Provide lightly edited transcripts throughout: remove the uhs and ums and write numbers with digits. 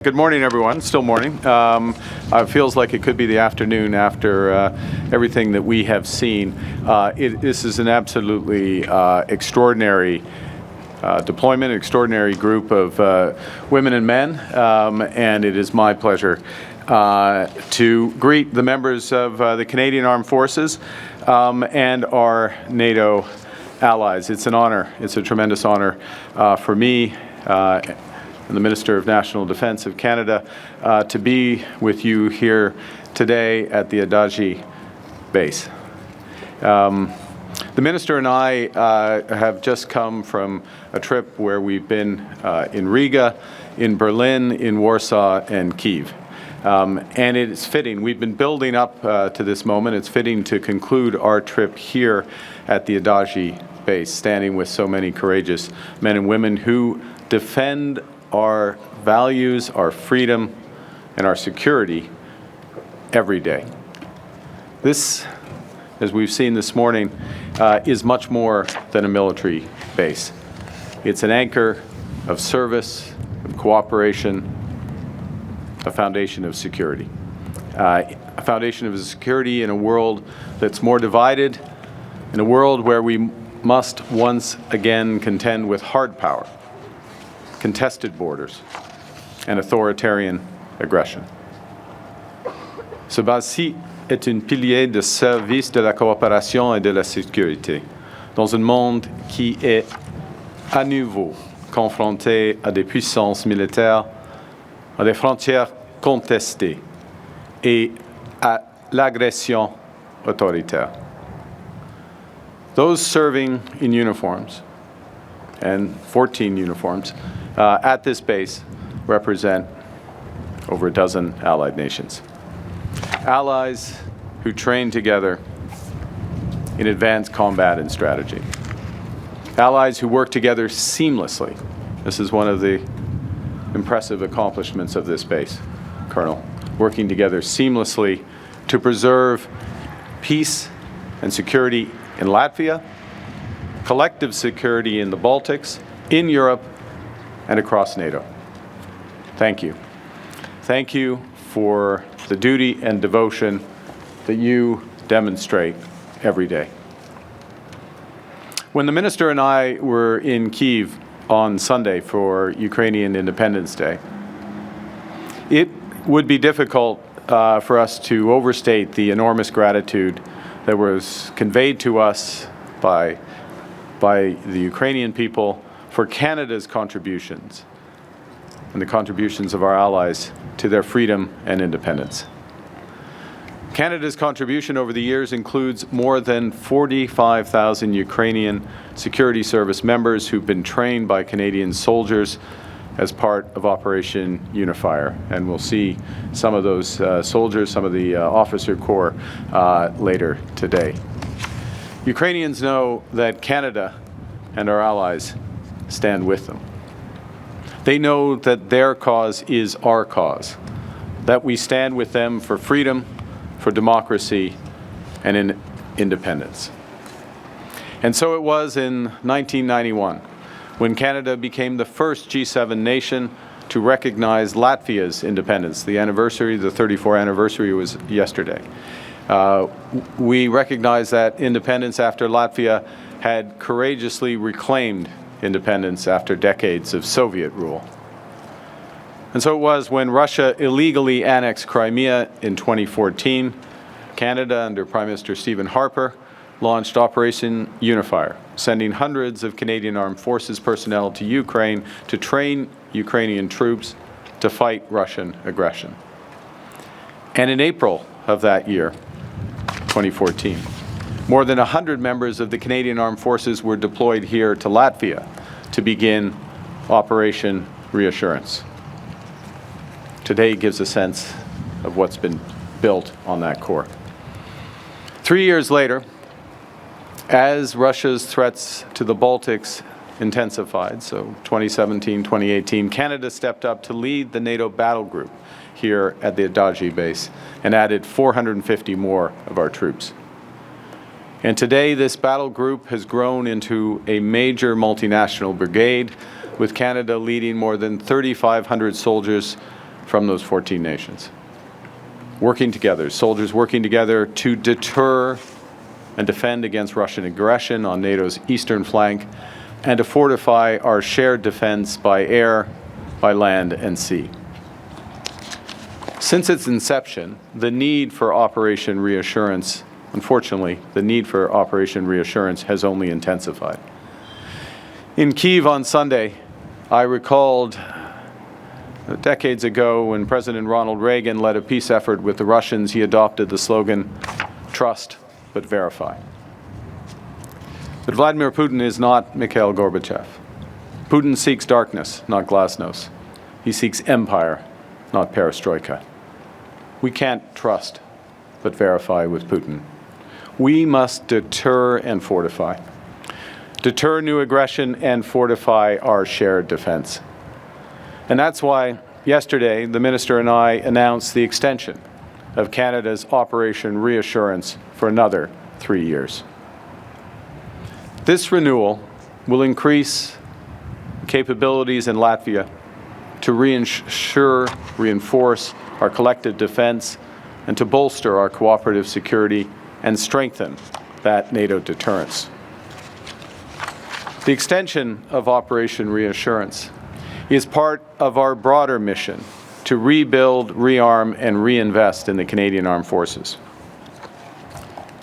Good morning, everyone. Still morning. It feels like it could be the afternoon after everything that we have seen. This is an absolutely extraordinary deployment, extraordinary group of women and men, and it is my pleasure to greet the members of the Canadian Armed Forces and our NATO allies. It's an honor. It's a tremendous honor for me and the Minister of National Defence of Canada to be with you here today at the Adagi base. The Minister and I have just come from a trip where we've been in Riga, in Berlin, in Warsaw, and Kyiv. And it's fitting. We've been building up to this moment. It's fitting to conclude our trip here at the Adagi base, standing with so many courageous men and women who defend our values, our freedom, and our security every day. This, as we've seen this morning, is much more than a military base. It's an anchor of service, of cooperation, a foundation of security. A foundation of security in a world that's more divided, in a world where we must once again contend with hard power, contested borders, and authoritarian aggression. Ce bâti est un pilier de service de la coopération et de la sécurité dans un monde qui est à nouveau confronté à des puissances militaires, à des frontières contestées et à l'agression autoritaire. Those serving in uniforms, and 14 uniforms, at this base represent over a dozen allied nations. Allies who train together in advanced combat and strategy. Allies who work together seamlessly. This is one of the impressive accomplishments of this base, Colonel. Working together seamlessly to preserve peace and security in Latvia, collective security in the Baltics, in Europe, and across NATO. Thank you. Thank you for the duty and devotion that you demonstrate every day. When the Minister and I were in Kyiv on Sunday for Ukrainian Independence Day, it would be difficult for us to overstate the enormous gratitude that was conveyed to us by the Ukrainian people for Canada's contributions and the contributions of our allies to their freedom and independence. Canada's contribution over the years includes more than 45,000 Ukrainian security service members who've been trained by Canadian soldiers as part of Operation Unifier. And we'll see some of those soldiers, some of the officer corps later today. Ukrainians know that Canada and our allies stand with them. They know that their cause is our cause, that we stand with them for freedom, for democracy, and in independence. And so it was in 1991 when Canada became the first G7 nation to recognize Latvia's independence. The 34th anniversary was yesterday. We recognized that independence after Latvia had courageously reclaimed independence after decades of Soviet rule. And so it was when Russia illegally annexed Crimea in 2014, Canada, under Prime Minister Stephen Harper, launched Operation Unifier, sending hundreds of Canadian Armed Forces personnel to Ukraine to train Ukrainian troops to fight Russian aggression. And in April of that year, 2014, more than 100 members of the Canadian Armed Forces were deployed here to Latvia to begin Operation Reassurance. Today gives a sense of what's been built on that core. 3 years later, as Russia's threats to the Baltics intensified, so 2017, 2018, Canada stepped up to lead the NATO battle group here at the Adagi base and added 450 more of our troops. And today, this battle group has grown into a major multinational brigade, with Canada leading more than 3,500 soldiers from those 14 nations. Working together, soldiers working together to deter and defend against Russian aggression on NATO's eastern flank, and to fortify our shared defense by air, by land, and sea. Since its inception, the need for Operation Reassurance, unfortunately, the need for Operation Reassurance has only intensified. In Kyiv on Sunday, I recalled decades ago when President Ronald Reagan led a peace effort with the Russians, he adopted the slogan, "Trust but verify." But Vladimir Putin is not Mikhail Gorbachev. Putin seeks darkness, not glasnost. He seeks empire, not perestroika. We can't trust but verify with Putin. We must deter and fortify. Deter new aggression and fortify our shared defense. And that's why yesterday the Minister and I announced the extension of Canada's Operation Reassurance for another 3 years. This renewal will increase capabilities in Latvia to reinforce our collective defense and to bolster our cooperative security and strengthen that NATO deterrence. The extension of Operation Reassurance is part of our broader mission to rebuild, rearm, and reinvest in the Canadian Armed Forces.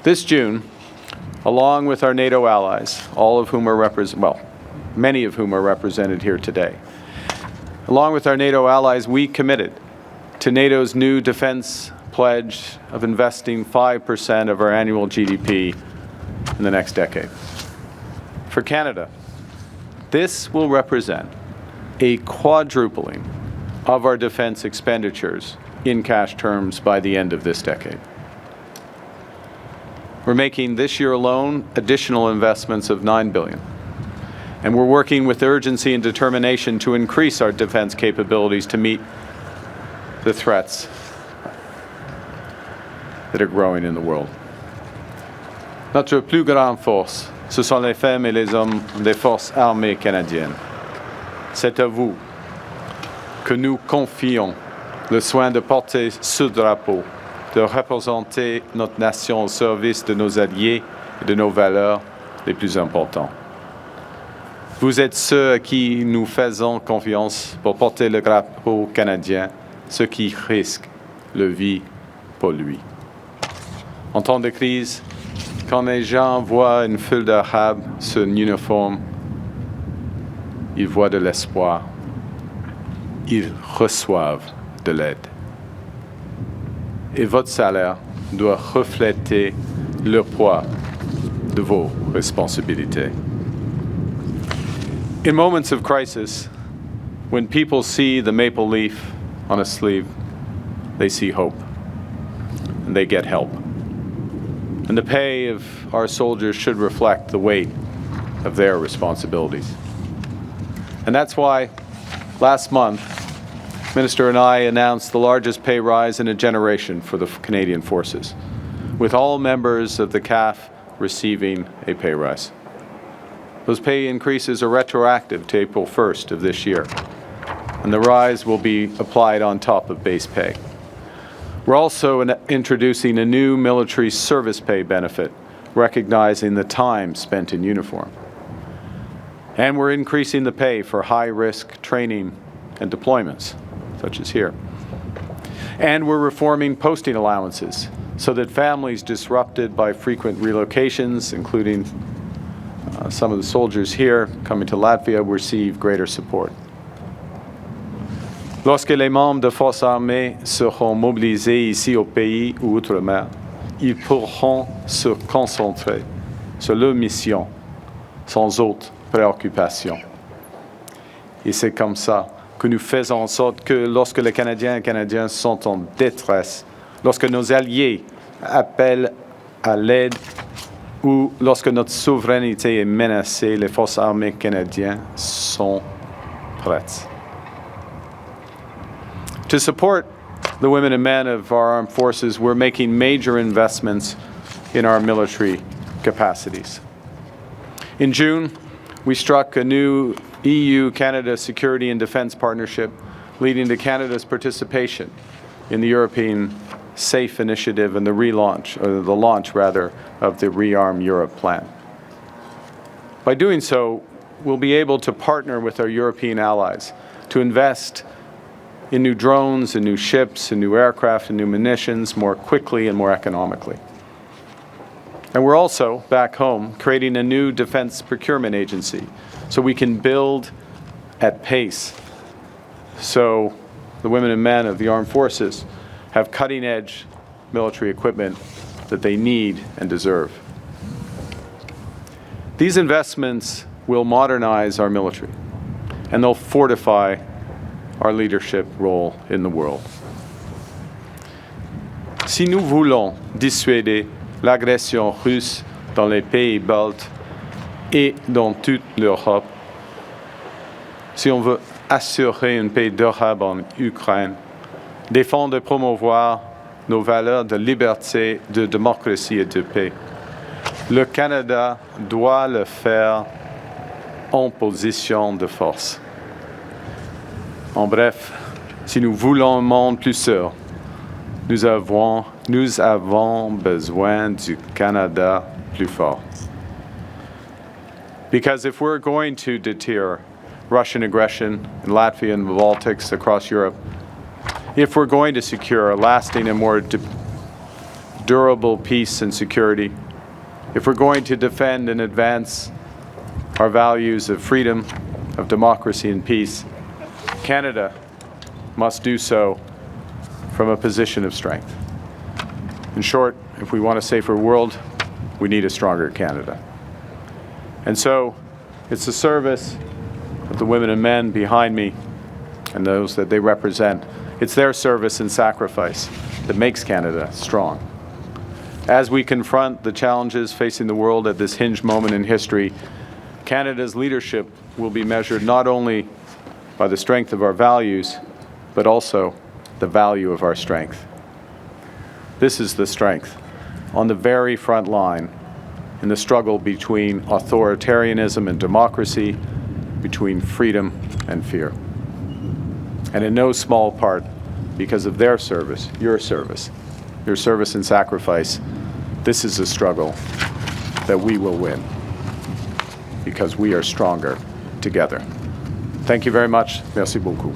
This June, along with our NATO allies, all of whom are many of whom are represented here today, along with our NATO allies, we committed to NATO's new defense pledge of investing 5% of our annual GDP in the next decade. For Canada, this will represent a quadrupling of our defense expenditures in cash terms by the end of this decade. We're making this year alone additional investments of $9 billion. And we're working with urgency and determination to increase our defense capabilities to meet the threats that are growing in the world. Notre plus grande force, ce sont les femmes et les hommes des forces armées canadiennes. C'est à vous que nous confions le soin de porter ce drapeau, de représenter notre nation au service de nos alliés et de nos valeurs les plus importantes. Vous êtes ceux à qui nous faisons confiance pour porter le drapeau canadien, ceux qui risquent leur vie pour lui. En temps de crise, quand les gens voient une foule d'Arabes sur un uniforme, ils voient de l'espoir. Ils reçoivent de l'aide. Et votre salaire doit refléter le poids de vos responsabilités. In moments of crisis, when people see the maple leaf on a sleeve, they see hope, and they get help. And the pay of our soldiers should reflect the weight of their responsibilities. And that's why last month, Minister and I announced the largest pay rise in a generation for the Canadian Forces, with all members of the CAF receiving a pay rise. Those pay increases are retroactive to April 1st of this year, and the rise will be applied on top of base pay. We're also introducing a new military service pay benefit, recognizing the time spent in uniform. And we're increasing the pay for high-risk training and deployments, such as here. And we're reforming posting allowances so that families disrupted by frequent relocations, including some of the soldiers here coming to Latvia, receive greater support. Lorsque les membres de forces armées seront mobilisés ici au pays ou outre-mer, ils pourront se concentrer sur leur mission sans autre préoccupation. Et c'est comme ça que nous faisons en sorte que lorsque les Canadiens et Canadiennes sont en détresse, lorsque nos alliés appellent à l'aide ou lorsque notre souveraineté est menacée, les forces armées canadiennes sont prêtes. To support the women and men of our armed forces, we're making major investments in our military capacities. In June, we struck a new EU-Canada security and defense partnership leading to Canada's participation in the European SAFE initiative and the relaunch, or the launch rather, of the Rearm Europe plan. By doing so, we'll be able to partner with our European allies to invest in new drones, in new ships, in new aircraft, and new munitions more quickly and more economically. And we're also, back home, creating a new defense procurement agency so we can build at pace, so the women and men of the armed forces have cutting-edge military equipment that they need and deserve. These investments will modernize our military, and they'll fortify our leadership role in the world. Si nous voulons dissuader l'agression russe dans les pays baltes et dans toute l'Europe, si on veut assurer une paix durable en Ukraine, défendre et promouvoir nos valeurs de liberté, de démocratie et de paix, le Canada doit le faire en position de force. En bref, si nous voulons un monde plus sûr, nous avons besoin du Canada plus fort. Because if we're going to deter Russian aggression in Latvia and the Baltics across Europe, if we're going to secure a lasting and more durable peace and security, if we're going to defend and advance our values of freedom, of democracy and peace, Canada must do so from a position of strength. In short, if we want a safer world, we need a stronger Canada. And so it's the service of the women and men behind me and those that they represent. It's their service and sacrifice that makes Canada strong. As we confront the challenges facing the world at this hinge moment in history, Canada's leadership will be measured not only by the strength of our values, but also the value of our strength. This is the strength on the very front line in the struggle between authoritarianism and democracy, between freedom and fear. And in no small part because of their service, your service and sacrifice, this is a struggle that we will win because we are stronger together. Thank you very much. Merci beaucoup.